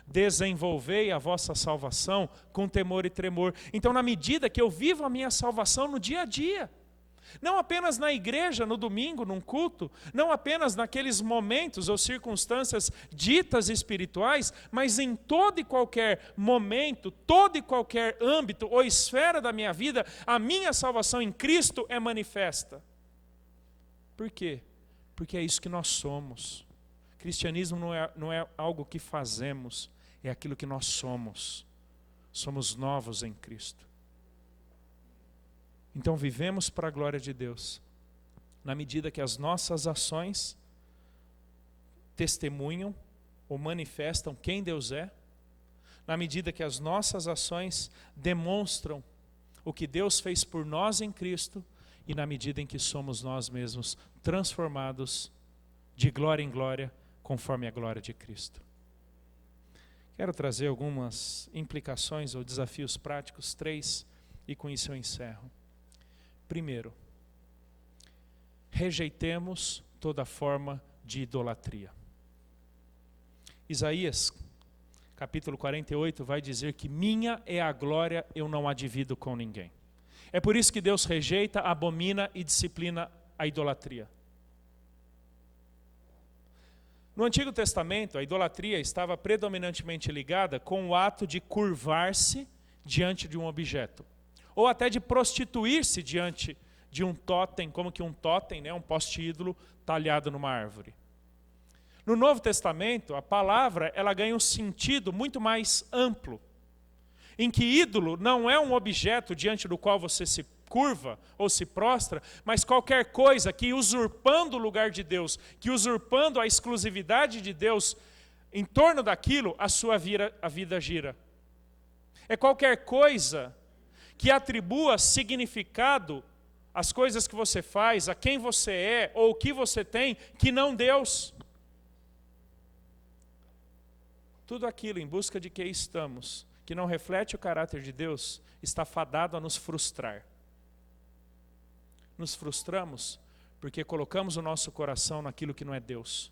Desenvolvei a vossa salvação com temor e tremor. Então, na medida que eu vivo a minha salvação no dia a dia, não apenas na igreja, no domingo, num culto, não apenas naqueles momentos ou circunstâncias ditas espirituais, mas em todo e qualquer momento, todo e qualquer âmbito ou esfera da minha vida, a minha salvação em Cristo é manifesta. Por quê? Porque é isso que nós somos. Cristianismo não é algo que fazemos, é aquilo que nós somos. Somos novos em Cristo. Então vivemos para a glória de Deus, na medida que as nossas ações testemunham ou manifestam quem Deus é, na medida que as nossas ações demonstram o que Deus fez por nós em Cristo, e na medida em que somos nós mesmos transformados de glória em glória, conforme a glória de Cristo. Quero trazer algumas implicações ou desafios práticos, 3, e com isso eu encerro. Primeiro, rejeitemos toda forma de idolatria. Isaías, capítulo 48, vai dizer que minha é a glória, eu não a divido com ninguém. É por isso que Deus rejeita, abomina e disciplina a idolatria. No Antigo Testamento, a idolatria estava predominantemente ligada com o ato de curvar-se diante de um objeto, ou até de prostituir-se diante de um totem, como que um totem, né, um poste ídolo talhado numa árvore. No Novo Testamento, a palavra ela ganha um sentido muito mais amplo, em que ídolo não é um objeto diante do qual você se curva ou se prostra, mas qualquer coisa que usurpando o lugar de Deus, que usurpando a exclusividade de Deus, em torno daquilo a vida gira. É qualquer coisa que atribua significado às coisas que você faz, a quem você é ou o que você tem, que não Deus. Tudo aquilo em busca de que estamos, que não reflete o caráter de Deus, está fadado a nos frustrar. Nos frustramos porque colocamos o nosso coração naquilo que não é Deus.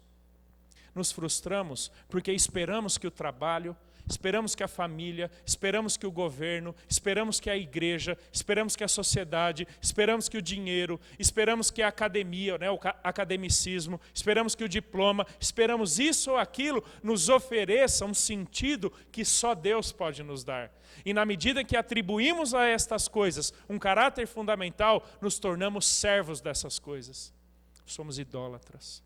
Nos frustramos porque esperamos que o trabalho, esperamos que a família, esperamos que o governo, esperamos que a igreja, esperamos que a sociedade, esperamos que o dinheiro, esperamos que a academia, né, o academicismo, esperamos que o diploma, esperamos isso ou aquilo nos ofereça um sentido que só Deus pode nos dar. E na medida que atribuímos a estas coisas um caráter fundamental, nos tornamos servos dessas coisas. Somos idólatras.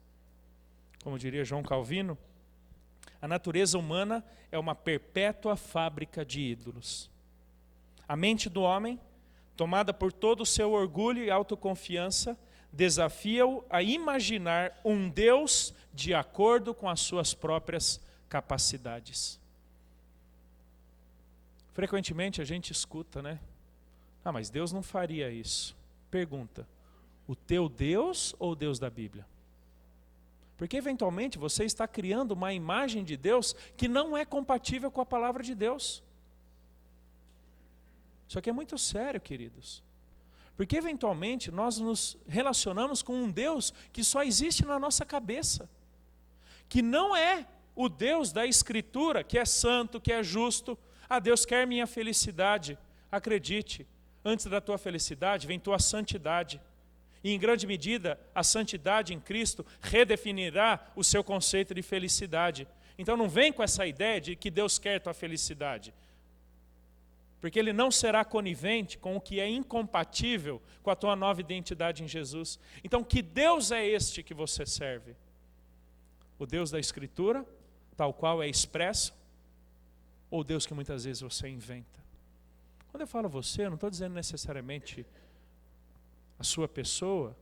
Como diria João Calvino, a natureza humana é uma perpétua fábrica de ídolos. A mente do homem, tomada por todo o seu orgulho e autoconfiança, desafia-o a imaginar um Deus de acordo com as suas próprias capacidades. Frequentemente a gente escuta, né? Ah, mas Deus não faria isso. Pergunta, o teu Deus ou o Deus da Bíblia? Porque eventualmente você está criando uma imagem de Deus que não é compatível com a palavra de Deus. Isso aqui é muito sério, queridos. Porque eventualmente nós nos relacionamos com um Deus que só existe na nossa cabeça. Que não é o Deus da Escritura, que é santo, que é justo. Ah, Deus quer minha felicidade. Acredite, antes da tua felicidade vem tua santidade. E em grande medida, a santidade em Cristo redefinirá o seu conceito de felicidade. Então não vem com essa ideia de que Deus quer tua felicidade. Porque Ele não será conivente com o que é incompatível com a tua nova identidade em Jesus. Então que Deus é este que você serve? O Deus da Escritura, tal qual é expresso, ou o Deus que muitas vezes você inventa? Quando eu falo você, eu não estou dizendo necessariamente a sua pessoa,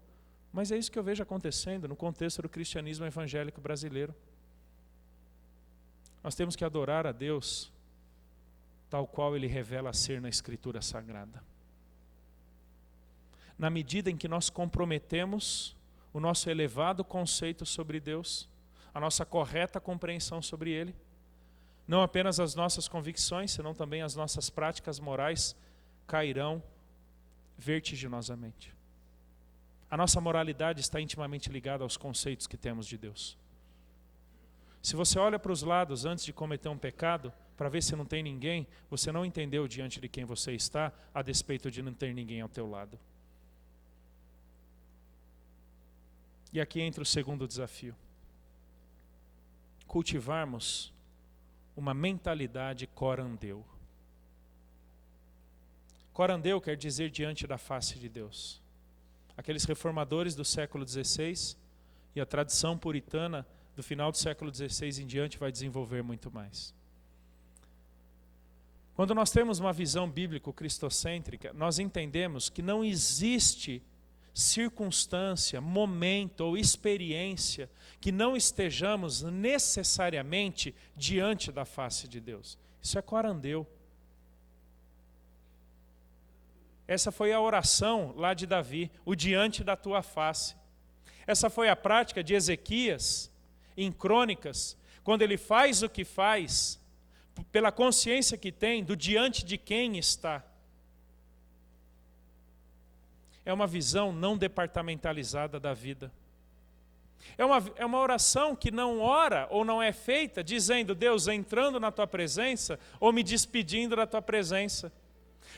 mas é isso que eu vejo acontecendo no contexto do cristianismo evangélico brasileiro. Nós temos que adorar a Deus tal qual Ele revela ser na Escritura Sagrada. Na medida em que nós comprometemos o nosso elevado conceito sobre Deus, a nossa correta compreensão sobre Ele, não apenas as nossas convicções, senão também as nossas práticas morais cairão vertiginosamente. A nossa moralidade está intimamente ligada aos conceitos que temos de Deus. Se você olha para os lados antes de cometer um pecado, para ver se não tem ninguém, você não entendeu diante de quem você está, a despeito de não ter ninguém ao teu lado. E aqui entra o segundo desafio. Cultivarmos uma mentalidade corandeu. Corandeu quer dizer diante da face de Deus. Aqueles reformadores do século XVI e a tradição puritana do final do século XVI em diante vai desenvolver muito mais. Quando nós temos uma visão bíblico-cristocêntrica, nós entendemos que não existe circunstância, momento ou experiência que não estejamos necessariamente diante da face de Deus. Isso é corandeu. Essa foi a oração lá de Davi, o diante da tua face. Essa foi a prática de Ezequias em Crônicas, quando ele faz o que faz, pela consciência que tem do diante de quem está. É uma visão não departamentalizada da vida. É uma oração que não ora ou não é feita dizendo, Deus, entrando na tua presença ou me despedindo da tua presença.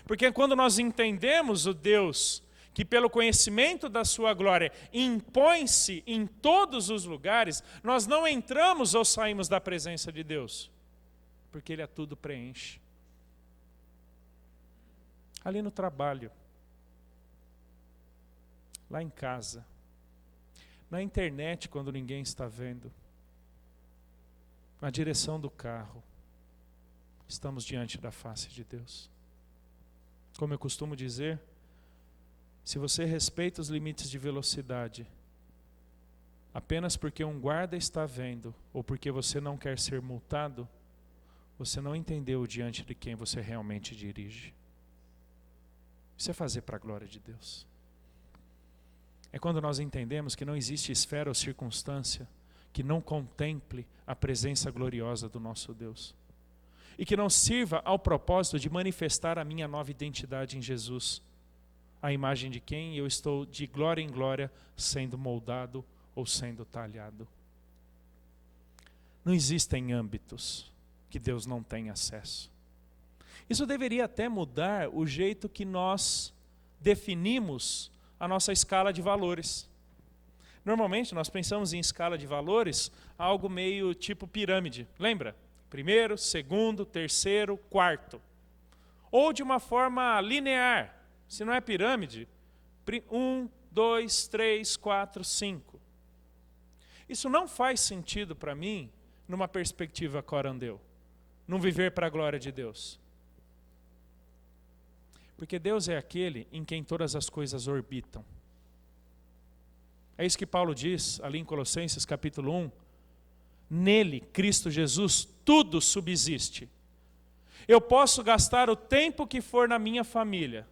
Porque quando nós entendemos o Deus que pelo conhecimento da sua glória impõe-se em todos os lugares, nós não entramos ou saímos da presença de Deus, porque Ele a tudo preenche. Ali no trabalho, lá em casa, na internet quando ninguém está vendo, na direção do carro, estamos diante da face de Deus. Como eu costumo dizer, se você respeita os limites de velocidade, apenas porque um guarda está vendo, ou porque você não quer ser multado, você não entendeu diante de quem você realmente dirige. Isso é fazer para a glória de Deus. É quando nós entendemos que não existe esfera ou circunstância que não contemple a presença gloriosa do nosso Deus. E que não sirva ao propósito de manifestar a minha nova identidade em Jesus, a imagem de quem eu estou de glória em glória sendo moldado ou sendo talhado. Não existem âmbitos que Deus não tem acesso. Isso deveria até mudar o jeito que nós definimos a nossa escala de valores. Normalmente nós pensamos em escala de valores algo meio tipo pirâmide, lembra? Primeiro, segundo, terceiro, quarto. Ou de uma forma linear, se não é pirâmide, 1, 2, 3, 4, 5. Isso não faz sentido para mim numa perspectiva corandeu, num viver para a glória de Deus. Porque Deus é aquele em quem todas as coisas orbitam. É isso que Paulo diz ali em Colossenses capítulo 1. Nele, Cristo Jesus, tudo subsiste. Eu posso gastar o tempo que for na minha família.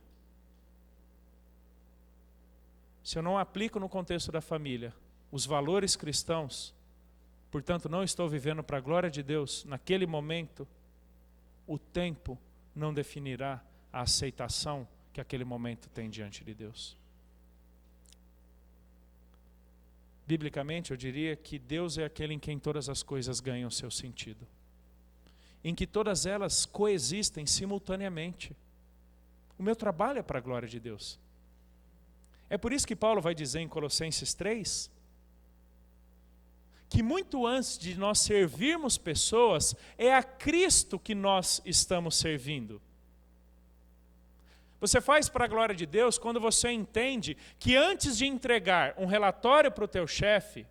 Se eu não aplico no contexto da família os valores cristãos, portanto não estou vivendo para a glória de Deus, naquele momento, o tempo não definirá a aceitação que aquele momento tem diante de Deus. Biblicamente, eu diria que Deus é aquele em quem todas as coisas ganham seu sentido, em que todas elas coexistem simultaneamente. O meu trabalho é para a glória de Deus. É por isso que Paulo vai dizer em Colossenses 3, que muito antes de nós servirmos pessoas, é a Cristo que nós estamos servindo. Você faz para a glória de Deus quando você entende que antes de entregar um relatório para o teu chefe,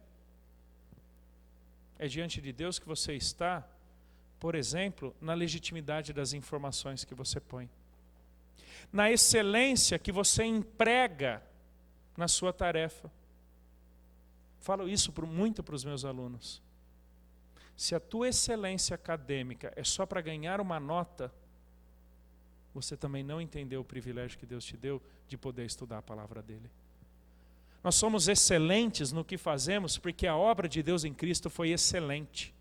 é diante de Deus que você está, por exemplo, na legitimidade das informações que você põe, na excelência que você emprega na sua tarefa. Falo isso muito para os meus alunos. Se a tua excelência acadêmica é só para ganhar uma nota, você também não entendeu o privilégio que Deus te deu de poder estudar a palavra dele. Nós somos excelentes no que fazemos porque a obra de Deus em Cristo foi excelente,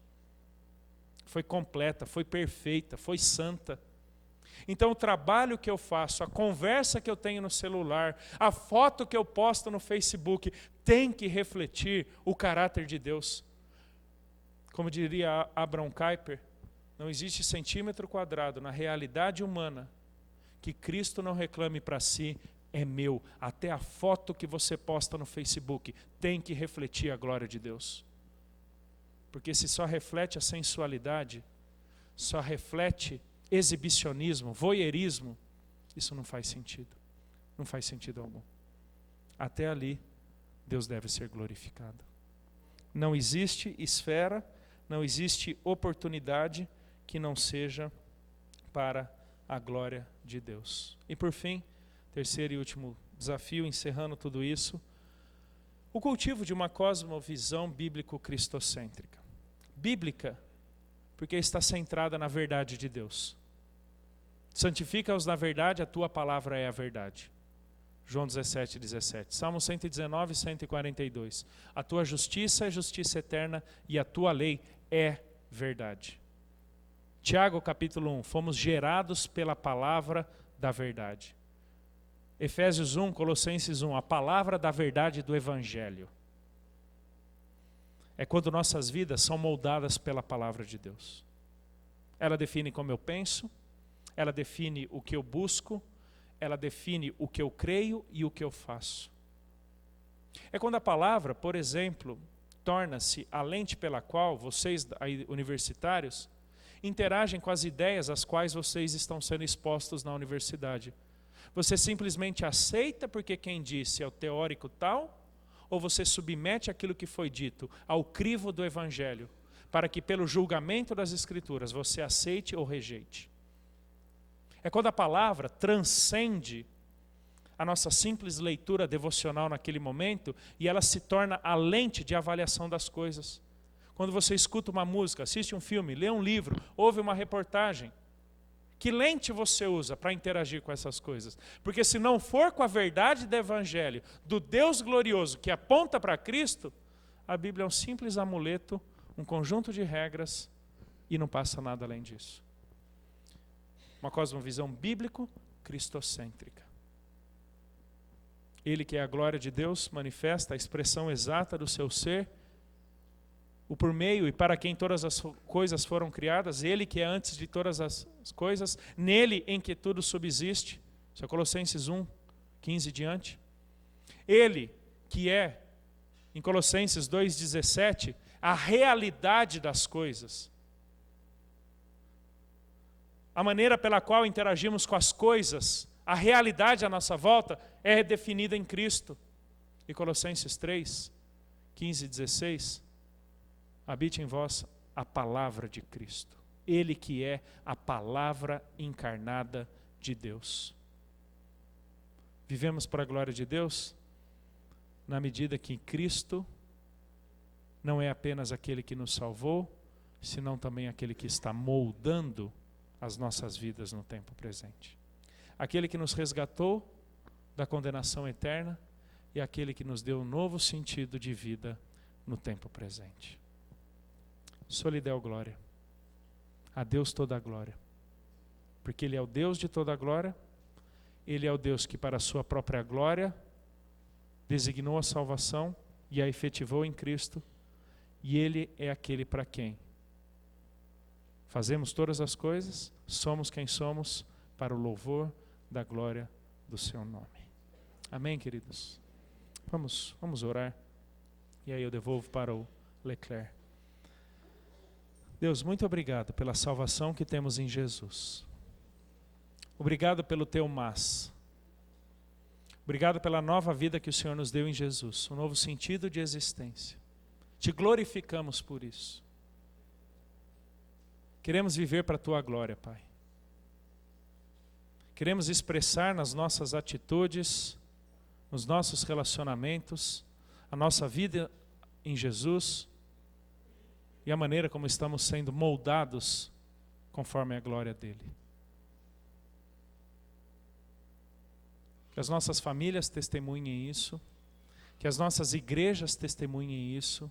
foi completa, foi perfeita, foi santa. Então o trabalho que eu faço, a conversa que eu tenho no celular, a foto que eu posto no Facebook, tem que refletir o caráter de Deus. Como diria Abraham Kuyper, não existe centímetro quadrado na realidade humana que Cristo não reclame para si, é meu. Até a foto que você posta no Facebook tem que refletir a glória de Deus. Porque se só reflete a sensualidade, só reflete exibicionismo, voyeurismo, isso não faz sentido. Não faz sentido algum. Até ali, Deus deve ser glorificado. Não existe esfera, não existe oportunidade que não seja para a glória de Deus. E por fim, terceiro e último desafio, encerrando tudo isso, o cultivo de uma cosmovisão bíblico-cristocêntrica. Bíblica, porque está centrada na verdade de Deus. Santifica-os na verdade, a tua palavra é a verdade. João 17, 17. Salmo 119, 142. A tua justiça é justiça eterna e a tua lei é verdade. Tiago capítulo 1, fomos gerados pela palavra da verdade. Efésios 1, Colossenses 1, a palavra da verdade do Evangelho. É quando nossas vidas são moldadas pela palavra de Deus. Ela define como eu penso, ela define o que eu busco, ela define o que eu creio e o que eu faço. É quando a palavra, por exemplo, torna-se a lente pela qual vocês, aí, universitários, interagem com as ideias às quais vocês estão sendo expostos na universidade. Você simplesmente aceita porque quem disse é o teórico tal, ou você submete aquilo que foi dito ao crivo do Evangelho, para que pelo julgamento das Escrituras você aceite ou rejeite? É quando a palavra transcende a nossa simples leitura devocional naquele momento e ela se torna a lente de avaliação das coisas. Quando você escuta uma música, assiste um filme, lê um livro, ouve uma reportagem, que lente você usa para interagir com essas coisas? Porque se não for com a verdade do Evangelho, do Deus glorioso que aponta para Cristo, a Bíblia é um simples amuleto, um conjunto de regras e não passa nada além disso. Uma cosmovisão bíblico-cristocêntrica. Ele que é a glória de Deus manifesta a expressão exata do seu ser, o por meio e para quem todas as coisas foram criadas, ele que é antes de todas as coisas, nele em que tudo subsiste. Isso é Colossenses 1, 15 e diante. Ele que é, em Colossenses 2,17, a realidade das coisas. A maneira pela qual interagimos com as coisas, a realidade à nossa volta é definida em Cristo. E Colossenses 3, 15 e 16, habite em vós a palavra de Cristo. Ele que é a palavra encarnada de Deus. Vivemos para a glória de Deus na medida que Cristo não é apenas aquele que nos salvou, senão também aquele que está moldando as nossas vidas no tempo presente. Aquele que nos resgatou da condenação eterna e aquele que nos deu um novo sentido de vida no tempo presente. Só lhe deu glória. A Deus toda a glória. Porque Ele é o Deus de toda a glória, Ele é o Deus que para a sua própria glória designou a salvação e a efetivou em Cristo, e Ele é aquele para quem fazemos todas as coisas, somos quem somos, para o louvor da glória do seu nome. Amém, queridos? Vamos orar. E aí eu devolvo para o Leclerc. Deus, muito obrigado pela salvação que temos em Jesus. Obrigado pelo teu mas. Obrigado pela nova vida que o Senhor nos deu em Jesus, um novo sentido de existência. Te glorificamos por isso. Queremos viver para a tua glória, Pai. Queremos expressar nas nossas atitudes, nos nossos relacionamentos, a nossa vida em Jesus e a maneira como estamos sendo moldados conforme a glória dele. Que as nossas famílias testemunhem isso, que as nossas igrejas testemunhem isso,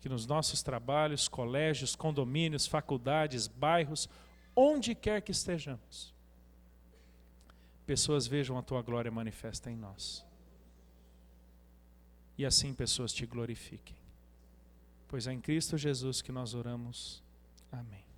que nos nossos trabalhos, colégios, condomínios, faculdades, bairros, onde quer que estejamos, pessoas vejam a tua glória manifesta em nós. E assim pessoas te glorifiquem. Pois é em Cristo Jesus que nós oramos. Amém.